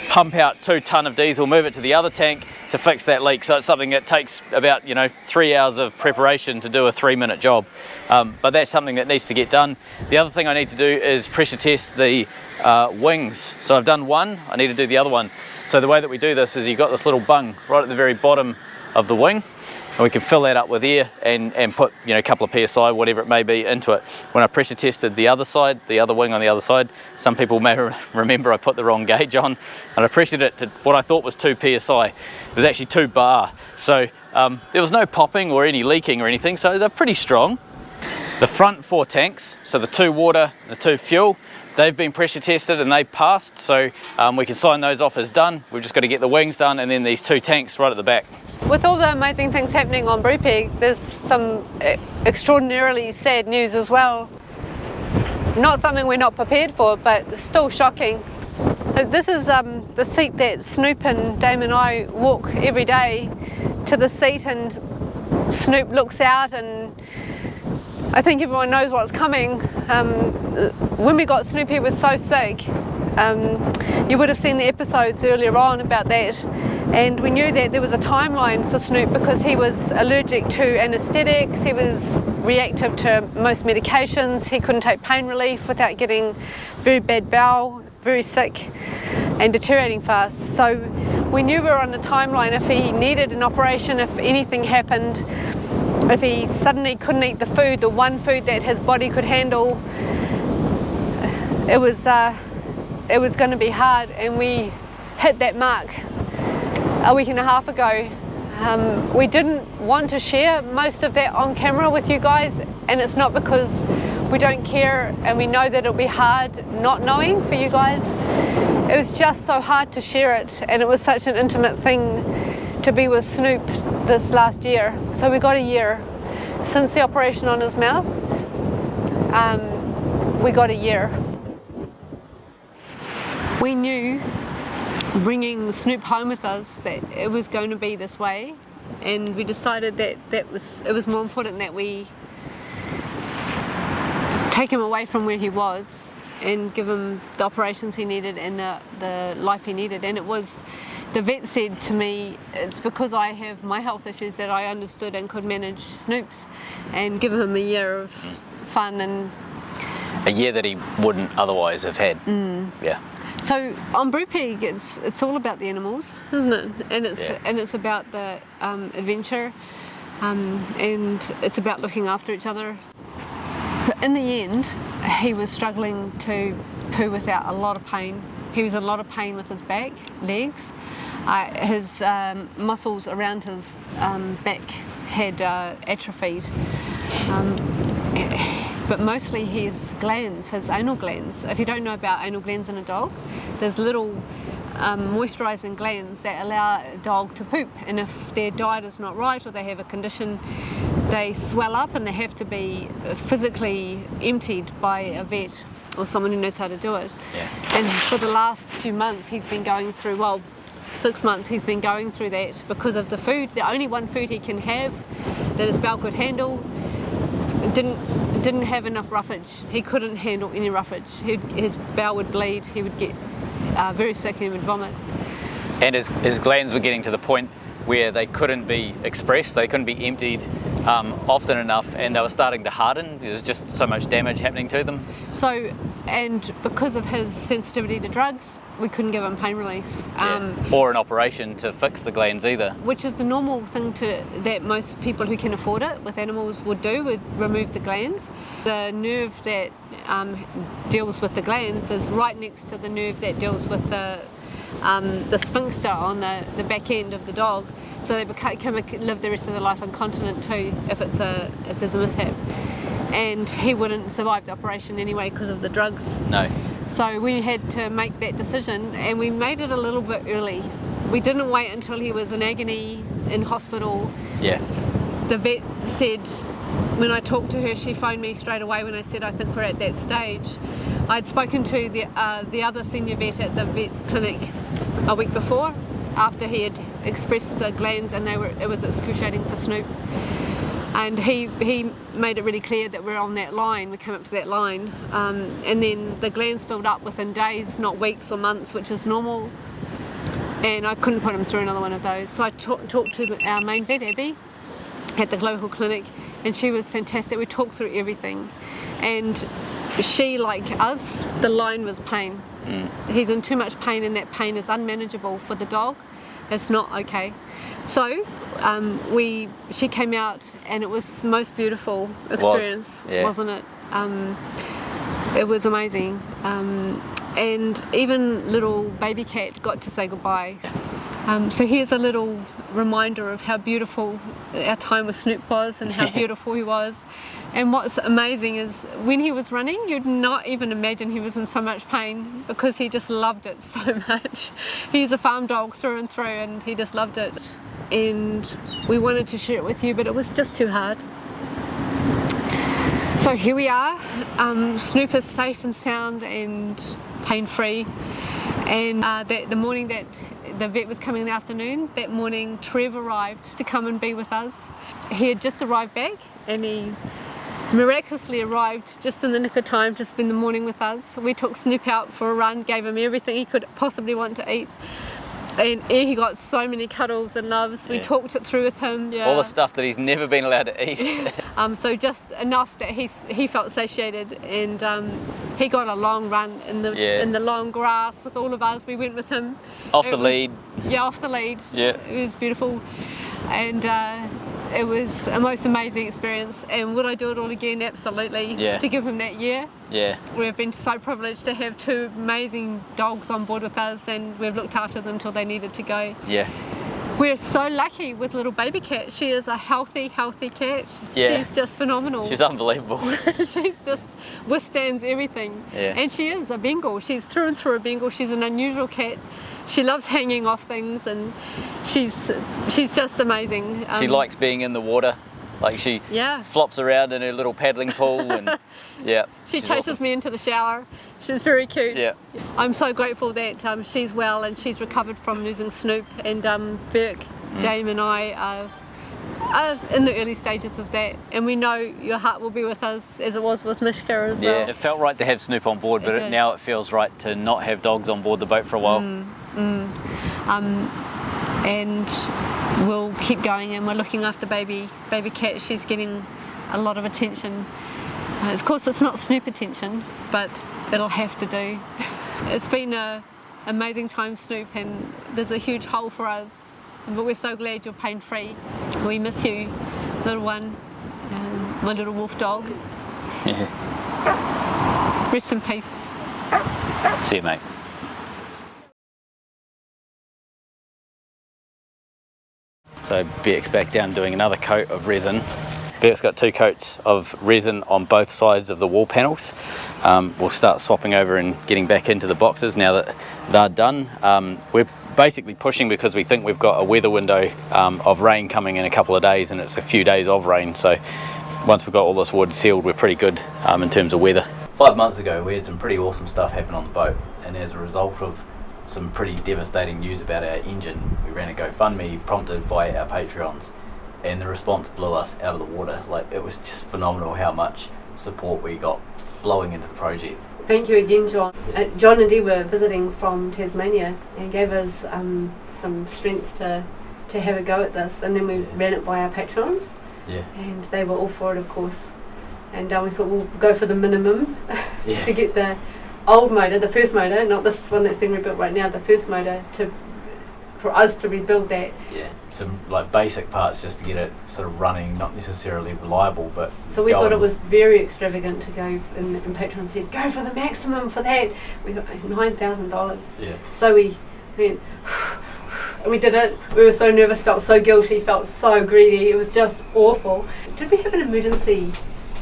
A: pump out 2 tonne of diesel, move it to the other tank to fix that leak. So it's something that takes about 3 hours of preparation to do a 3-minute job, but that's something that needs to get done. The other thing I need to do is pressure test the wings. So I've done one, I need to do the other one. So the way that we do this is you've got this little bung right at the very bottom of the wing, and we can fill that up with air and put a couple of PSI, whatever it may be, into it. When I pressure tested the other side, the other wing on the other side, some people may remember I put the wrong gauge on, and I pressured it to what I thought was 2 PSI. It was actually 2 bar. So there was no popping or any leaking or anything, so they're pretty strong. The front 4 tanks, so the 2 water and the 2 fuel, they've been pressure tested and they've passed, so we can sign those off as done. We've just got to get the wings done and then these 2 tanks right at the back.
C: With all the amazing things happening on Brew Pig, there's some extraordinarily sad news as well. Not something we're not prepared for, but still shocking. This is the seat that Snoop and Dame and I walk every day to the seat, and Snoop looks out, and I think everyone knows what's coming. When we got Snoop, he was so sick. You would have seen the episodes earlier on about that, and we knew that there was a timeline for Snoop because he was allergic to anaesthetics, he was reactive to most medications, he couldn't take pain relief without getting very bad bowel, very sick and deteriorating fast. So we knew we were on a timeline. If he needed an operation, if anything happened, if he suddenly couldn't eat the food, the one food that his body could handle, it was going to be hard, and we hit that mark a week and a half ago. We didn't want to share most of that on camera with you guys, and it's not because we don't care and we know that it'll be hard not knowing for you guys. It was just so hard to share it, and it was such an intimate thing to be with Snoop this last year. So we got a year since the operation on his mouth. We got a year. We knew bringing Snoop home with us that it was going to be this way, and we decided that it was more important that we take him away from where he was and give him the operations he needed and the life he needed. And it was, the vet said to me, it's because I have my health issues that I understood and could manage Snoop's and give him a year of fun, and
A: a year that he wouldn't otherwise have had. Yeah.
C: So on Brew Pig, it's all about the animals, isn't it? And it's about the adventure, and it's about looking after each other. So in the end, he was struggling to poo without a lot of pain. He was in a lot of pain with his back, legs. His muscles around his back had atrophied. But mostly his glands, his anal glands. If you don't know about anal glands in a dog, there's little moisturising glands that allow a dog to poop, and if their diet is not right or they have a condition, they swell up and they have to be physically emptied by a vet or someone who knows how to do it.
A: Yeah.
C: And for the last few months he's been going through, well, 6 months he's been going through that because of the food. The only one food he can have that his bowel could handle didn't have enough roughage. He couldn't handle any roughage. His bowel would bleed. He would get very sick and he would vomit.
B: And his glands were getting to the point where they couldn't be expressed, they couldn't be emptied often enough, and they were starting to harden. There was just so much damage happening to them.
C: So, and because of his sensitivity to drugs, we couldn't give him pain relief.
B: Or an operation to fix the glands either.
C: Which is the normal thing that most people who can afford it with animals would do, would remove the glands. The nerve that deals with the glands is right next to the nerve that deals with the sphincter on the back end of the dog, so they can live the rest of their life incontinent too if there's a mishap. And he wouldn't survive the operation anyway because of the drugs.
B: No.
C: So we had to make that decision, and we made it a little bit early. We didn't wait until he was in agony in hospital.
B: Yeah.
C: The vet said, when I talked to her, she phoned me straight away when I said I think we're at that stage. I'd spoken to the other senior vet at the vet clinic a week before, after he had expressed the glands, and it was excruciating for Snoop. And he made it really clear that we're on that line. We came up to that line, and then the glands filled up within days, not weeks or months, which is normal. And I couldn't put him through another one of those. So I talked to our main vet, Abby, at the local clinic, and she was fantastic. We talked through everything, and she, like us, the line was pain. He's in too much pain, and that pain is unmanageable for the dog. It's not okay. So she came out, and it was the most beautiful experience, wasn't it? It was amazing. And even little baby cat got to say goodbye. So here's a little reminder of how beautiful our time with Snoop was and how beautiful he was. And what's amazing is when he was running, you'd not even imagine he was in so much pain, because he just loved it so much. He's a farm dog through and through, and he just loved it. And we wanted to share it with you, but it was just too hard. So here we are. Snoop is safe and sound and pain-free. And the morning that the vet was coming in the afternoon, that morning Trev arrived to come and be with us. He had just arrived back, and he miraculously arrived just in the nick of time to spend the morning with us. We took Snoop out for a run, gave him everything he could possibly want to eat, and he got so many cuddles and loves. We talked it through with him.
B: All the stuff that he's never been allowed to eat.
C: So just enough that he felt satiated, and he got a long run in the long grass with all of us. We went with him. Off the lead. Yeah, it was beautiful, and it was a most amazing experience. And would I do it all again? Absolutely. To give him that year. We've been so privileged to have two amazing dogs on board with us, and we've looked after them till they needed to go. We're so lucky with little baby cat. She is a healthy cat. She's just phenomenal.
B: She's unbelievable.
C: She's just withstands everything. And she is a Bengal. She's through and through a Bengal. She's an unusual cat. She loves hanging off things, and she's just amazing.
B: She likes being in the water. Like she flops around in her little paddling pool, and
C: she chases awesome. Me into the shower. She's very cute. I'm so grateful that she's well and she's recovered from losing Snoop, and Burke, Dame and I are in the early stages of that, and we know your heart will be with us as it was with Mishka as well.
B: It felt right to have Snoop on board, but now it feels right to not have dogs on board the boat for a while.
C: And we'll keep going, and we're looking after baby cat. She's getting a lot of attention. Of course, it's not Snoop attention, but it'll have to do. It's been an amazing time, Snoop, and there's a huge hole for us, but we're so glad you're pain-free. We miss you, little one, my little wolf dog. Rest in peace.
B: See you, mate. So Beck's back down doing another coat of resin. Beck's got 2 coats of resin on both sides of the wall panels. We'll start swapping over and getting back into the boxes now that they're done. We're basically pushing because we think we've got a weather window of rain coming in a couple of days, and it's a few days of rain. So once we've got all this wood sealed, we're pretty good in terms of weather. 5 months ago we had some pretty awesome stuff happen on the boat, and as a result of some pretty devastating news about our engine, we ran a GoFundMe prompted by our Patreons. and the response blew us out of the water. Like, it was just phenomenal how much support we got flowing into the project.
C: Thank you again, John. John and Dee were visiting from Tasmania and gave us some strength to have a go at this, and then we ran it by our patrons, and they were all for it, of course. And we thought we'll go for the minimum to get the old motor, the first motor, not this one that's being rebuilt right now, the first motor, for us to rebuild that.
B: Yeah, some like basic parts just to get it sort of running, not necessarily reliable, but
C: so we thought it was very extravagant to go, and patrons said, go for the maximum for that. We thought $9,000.
B: Yeah.
C: So we went, and we did it. We were so nervous, felt so guilty, felt so greedy. It was just awful. Did we have an emergency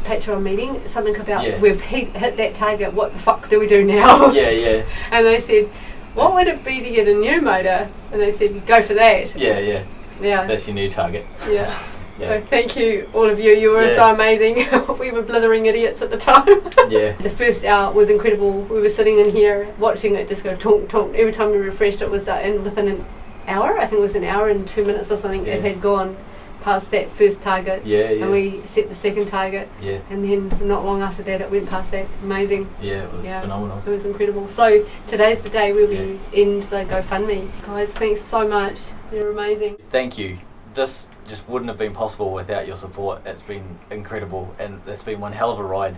C: Patreon meeting? Something about we've hit that target, what the fuck do we do now?
B: Yeah.
C: And they said, what would it be to get a new motor? And they said, go for that.
B: Yeah.
C: Yeah.
B: That's your new target.
C: Yeah. So thank you, all of you. You were so amazing. We were blithering idiots at the time.
B: Yeah.
C: The first hour was incredible. We were sitting in here watching it just go tonk, tonk. Every time we refreshed it was and within an hour, I think it was an hour and 2 minutes or something, it had gone past that first target. And we set the second target. And then not long after that it went past that. Amazing.
B: Yeah, it was phenomenal.
C: It was incredible. So today's the day where we end the GoFundMe. Guys, thanks so much. You're amazing.
B: Thank you. This just wouldn't have been possible without your support. It's been incredible, and it's been one hell of a ride,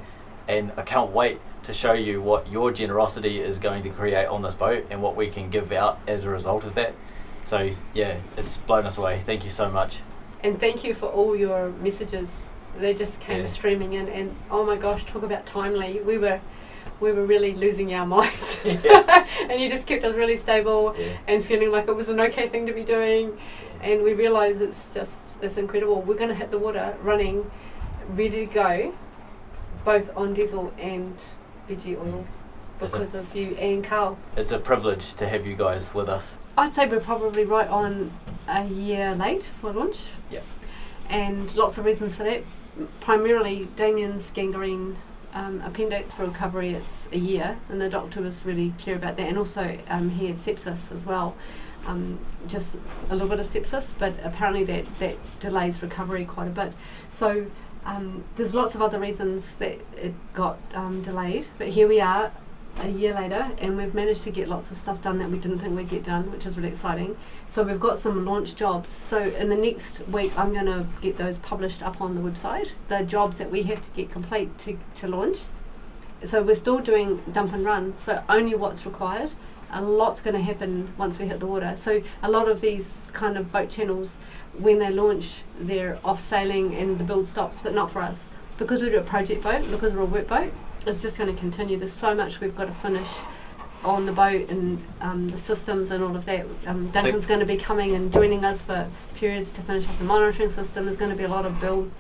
B: and I can't wait to show you what your generosity is going to create on this boat and what we can give out as a result of that. So yeah, it's blown us away. Thank you so much.
C: And thank you for all your messages. They just came streaming in, and oh my gosh, talk about timely. We were really losing our minds. And you just kept us really stable and feeling like it was an okay thing to be doing. And we realised it's incredible. We're going to hit the water running, ready to go, both on diesel and veggie oil because of you and Carl.
B: It's a privilege to have you guys with us.
C: I'd say we're probably right on a year late for launch.
B: Yeah.
C: And lots of reasons for that. Primarily Damien's gangrene appendix for recovery, it's a year, and the doctor was really clear about that. And also he had sepsis as well. Just a little bit of sepsis, but apparently that delays recovery quite a bit. So there's lots of other reasons that it got delayed, but here we are a year later, and we've managed to get lots of stuff done that we didn't think we'd get done, which is really exciting. So we've got some launch jobs. So in the next week I'm going to get those published up on the website, the jobs that we have to get complete to launch. So we're still doing dump and run, so only what's required. A lot's going to happen once we hit the water. So a lot of these kind of boat channels, when they launch, they're off sailing and the build stops, but not for us. Because we're a project boat, because we're a work boat, it's just going to continue. There's so much we've got to finish on the boat, and the systems and all of that. Duncan's going to be coming and joining us for periods to finish off the monitoring system. There's going to be a lot of build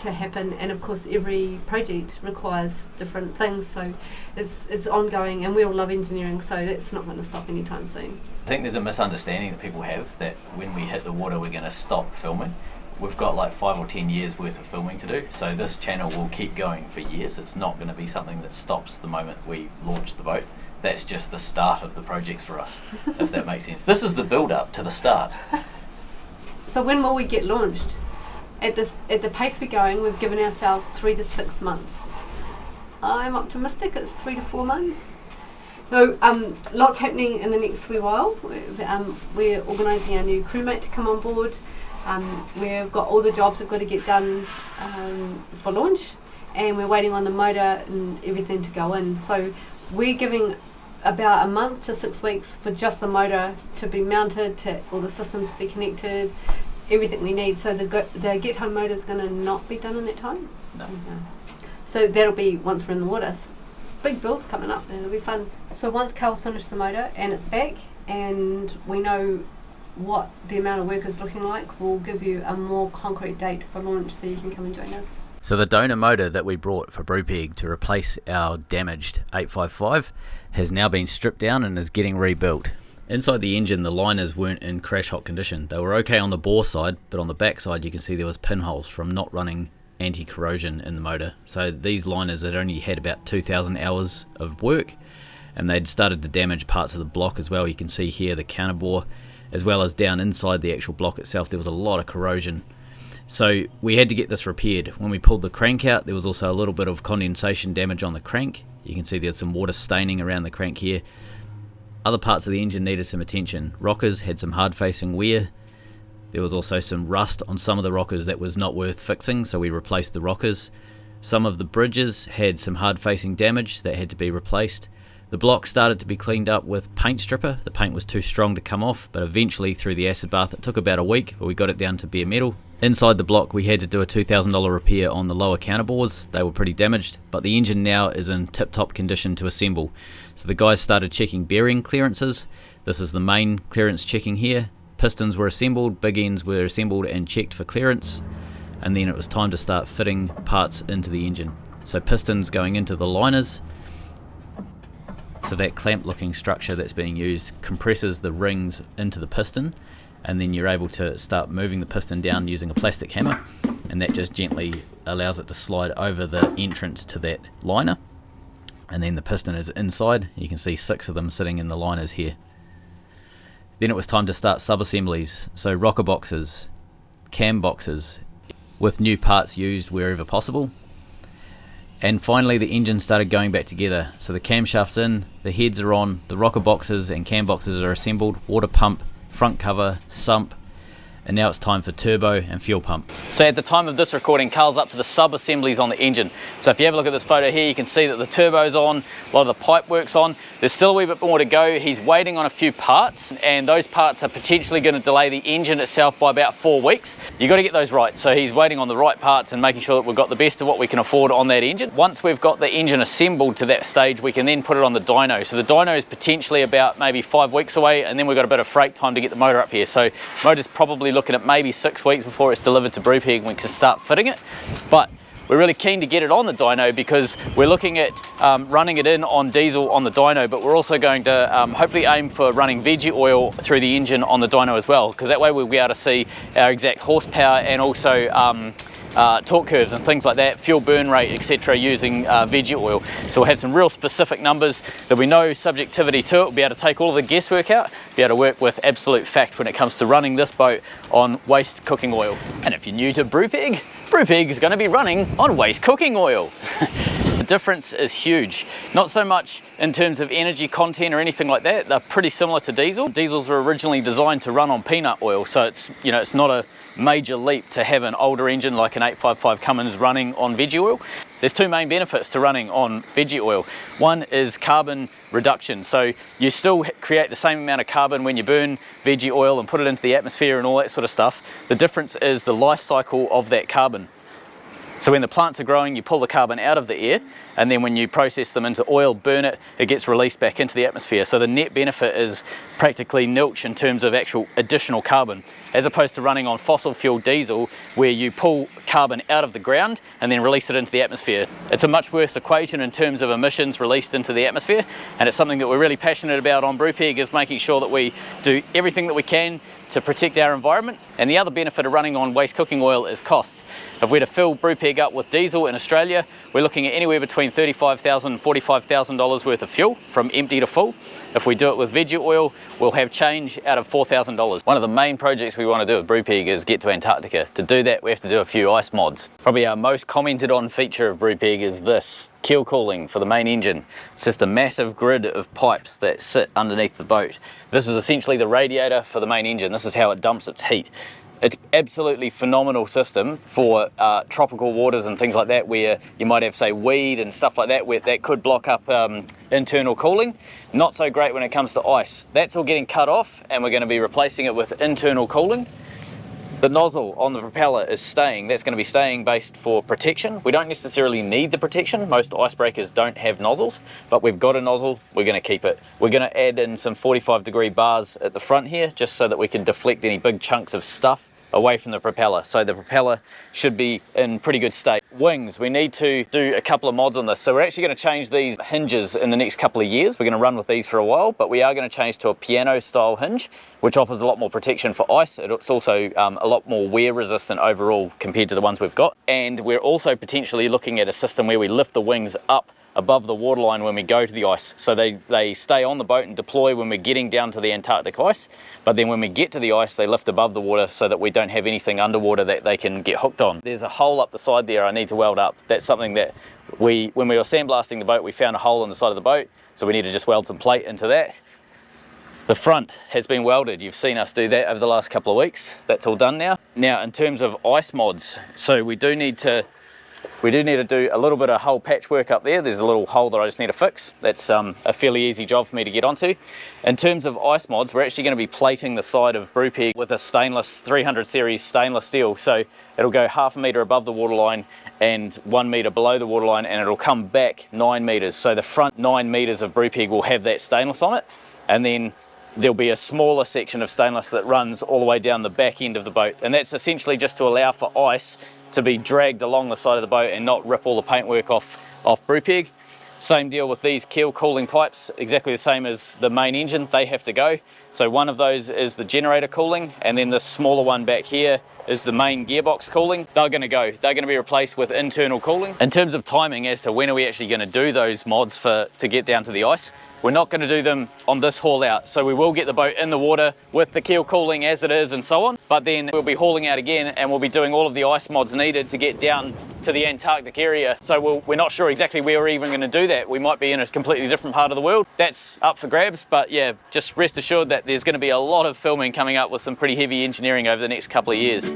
C: to happen, and of course every project requires different things, so it's ongoing, and we all love engineering, so that's not going to stop anytime soon.
B: I think there's a misunderstanding that people have that when we hit the water we're going to stop filming. We've got like 5 or 10 years worth of filming to do, so this channel will keep going for years. It's not going to be something that stops the moment we launch the boat. That's just the start of the projects for us, if that makes sense. This is the build up to the start.
C: So when will we get launched? At the pace we're going, we've given ourselves 3 to 6 months. I'm optimistic it's 3 to 4 months. So lots happening in the next wee while. We're organising our new crewmate to come on board. We've got all the jobs we've got to get done for launch, and we're waiting on the motor and everything to go in. So we're giving about a month to 6 weeks for just the motor to be mounted, to all the systems to be connected, everything we need. So the get home motor is going to not be done in that time.
B: No.
C: So that'll be once we're in the water. Big builds coming up, and it'll be fun. So once Carl's finished the motor and it's back, and we know what the amount of work is looking like, we'll give you a more concrete date for launch so you can come and join us.
B: So the donor motor that we brought for Brew Pig to replace our damaged 855 has now been stripped down and is getting rebuilt. Inside the engine, the liners weren't in crash hot condition. They were okay on the bore side, but on the back side you can see there was pinholes from not running anti-corrosion in the motor. So these liners had only had about 2,000 hours of work, and they'd started to damage parts of the block as well. You can see here the counterbore, as well as down inside the actual block itself, there was a lot of corrosion. So we had to get this repaired. When we pulled the crank out, there was also a little bit of condensation damage on the crank. You can see there's some water staining around the crank here. Other parts of the engine needed some attention. Rockers had some hard facing wear. There was also some rust on some of the rockers that was not worth fixing, so we replaced the rockers. Some of the bridges had some hard facing damage that had to be replaced. The block started to be cleaned up with paint stripper. The paint was too strong to come off, but eventually through the acid bath it took about a week, but we got it down to bare metal. Inside the block we had to do a $2,000 repair on the lower counterbores. They were pretty damaged, but the engine now is in tip-top condition to assemble. So the guys started checking bearing clearances. This is the main clearance checking here. Pistons were assembled, big ends were assembled and checked for clearance, and then it was time to start fitting parts into the engine. So pistons going into the liners. So that clamp looking structure that's being used compresses the rings into the piston, and then you're able to start moving the piston down using a plastic hammer, and that just gently allows it to slide over the entrance to that liner, and then the piston is inside. You can see 6 of them sitting in the liners here. Then it was time to start sub-assemblies, so rocker boxes, cam boxes, with new parts used wherever possible. And finally the engine started going back together. So the camshaft's in, the heads are on, the rocker boxes and cam boxes are assembled, water pump, front cover, sump, and now it's time for turbo and fuel pump.
A: So at the time of this recording, Carl's up to the sub-assemblies on the engine. So if you have a look at this photo here, you can see that the turbo's on, a lot of the pipe work's on. There's still a wee bit more to go. He's waiting on a few parts, and those parts are potentially going to delay the engine itself by about 4 weeks. You've got to get those right. So he's waiting on the right parts and making sure that we've got the best of what we can afford on that engine. Once we've got the engine assembled to that stage, we can then put it on the dyno. So the dyno is potentially about maybe 5 weeks away, and then we've got a bit of freight time to get the motor up here. So motor's probably looking at maybe 6 weeks before it's delivered to Brew Pig and we can start fitting it. But we're really keen to get it on the dyno because we're looking at running it in on diesel on the dyno, but we're also going to hopefully aim for running veggie oil through the engine on the dyno as well, because that way we'll be able to see our exact horsepower and also torque curves and things like that, fuel burn rate, etc., using veggie oil. So we'll have some real specific numbers. There'll be no subjectivity to it. We'll be able to take all of the guesswork out, be able to work with absolute fact when it comes to running this boat on waste cooking oil. And if you're new to Brew Pig is going to be running on waste cooking oil. The difference is huge. Not so much in terms of energy content or anything like that. They're pretty similar to diesel. Diesels were originally designed to run on peanut oil, so it's, you know, it's not a major leap to have an older engine like an 855 Cummins running on veggie oil. There's 2 main benefits to running on veggie oil. One is carbon reduction. So you still create the same amount of carbon when you burn veggie oil and put it into the atmosphere and all that sort of stuff. The difference is the life cycle of that carbon. So when the plants are growing, you pull the carbon out of the air, and then when you process them into oil, burn it, it gets released back into the atmosphere. So the net benefit is practically nilch in terms of actual additional carbon, as opposed to running on fossil fuel diesel, where you pull carbon out of the ground and then release it into the atmosphere. It's a much worse equation in terms of emissions released into the atmosphere, and it's something that we're really passionate about on Brew Pig, is making sure that we do everything that we can to protect our environment. And the other benefit of running on waste cooking oil is cost. If we're to fill Brew Pig up with diesel in Australia, we're looking at anywhere between $35,000 and $45,000 worth of fuel from empty to full. If we do it with veggie oil, we'll have change out of $4,000. One of the main projects we want to do with Brew Pig is get to Antarctica. To do that, we have to do a few ice mods. Probably our most commented on feature of Brew Pig is this, keel cooling for the main engine. It's just a massive grid of pipes that sit underneath the boat. This is essentially the radiator for the main engine. This is how it dumps its heat. It's absolutely phenomenal system for tropical waters and things like that, where you might have, say, weed and stuff like that, where that could block up internal cooling. Not so great when it comes to ice. That's all getting cut off, and we're going to be replacing it with internal cooling. The nozzle on the propeller is staying. That's going to be staying based for protection. We don't necessarily need the protection. Most icebreakers don't have nozzles, but we've got a nozzle, we're going to keep it. We're going to add in some 45-degree bars at the front here, just so that we can deflect any big chunks of stuff away from the propeller. So the propeller should be in pretty good state. Wings, we need to do a couple of mods on this. So we're actually going to change these hinges in the next couple of years. We're going to run with these for a while, but we are going to change to a piano style hinge, which offers a lot more protection for ice. It's also a lot more wear resistant overall compared to the ones we've got. And we're also potentially looking at a system where we lift the wings up above the waterline when we go to the ice. So they stay on the boat and deploy when we're getting down to the Antarctic ice, but then when we get to the ice, they lift above the water so that we don't have anything underwater that they can get hooked on. There's a hole up the side there I need to weld up. That's something that when we were sandblasting the boat, we found a hole in the side of the boat, so we need to just weld some plate into that. The front has been welded. You've seen us do that over the last couple of weeks. That's all done now. Now, in terms of ice mods, so we do need to do a little bit of hull patchwork up there. There's a little hole that I just need to fix. That's a fairly easy job for me to get onto. In terms of ice mods, we're actually going to be plating the side of Brew Pig with a stainless 300 series stainless steel. So it'll go 1/2 meter above the waterline and 1 meter below the waterline, and it'll come back 9 meters. So the front 9 meters of Brew Pig will have that stainless on it, and then there'll be a smaller section of stainless that runs all the way down the back end of the boat, and that's essentially just to allow for ice to be dragged along the side of the boat and not rip all the paintwork off Brew Pig. Same deal with these keel cooling pipes, exactly the same as the main engine, they have to go. So one of those is the generator cooling, and then the smaller one back here is the main gearbox cooling. They're going to go. They're going to be replaced with internal cooling. In terms of timing as to when are we actually going to do those mods to get down to the ice, we're not going to do them on this haul out. So we will get the boat in the water with the keel cooling as it is and so on, but then we'll be hauling out again and we'll be doing all of the ice mods needed to get down to the Antarctic area. So we're not sure exactly where we're even going to do that. We might be in a completely different part of the world. That's up for grabs, but yeah, just rest assured that there's going to be a lot of filming coming up with some pretty heavy engineering over the next couple of years.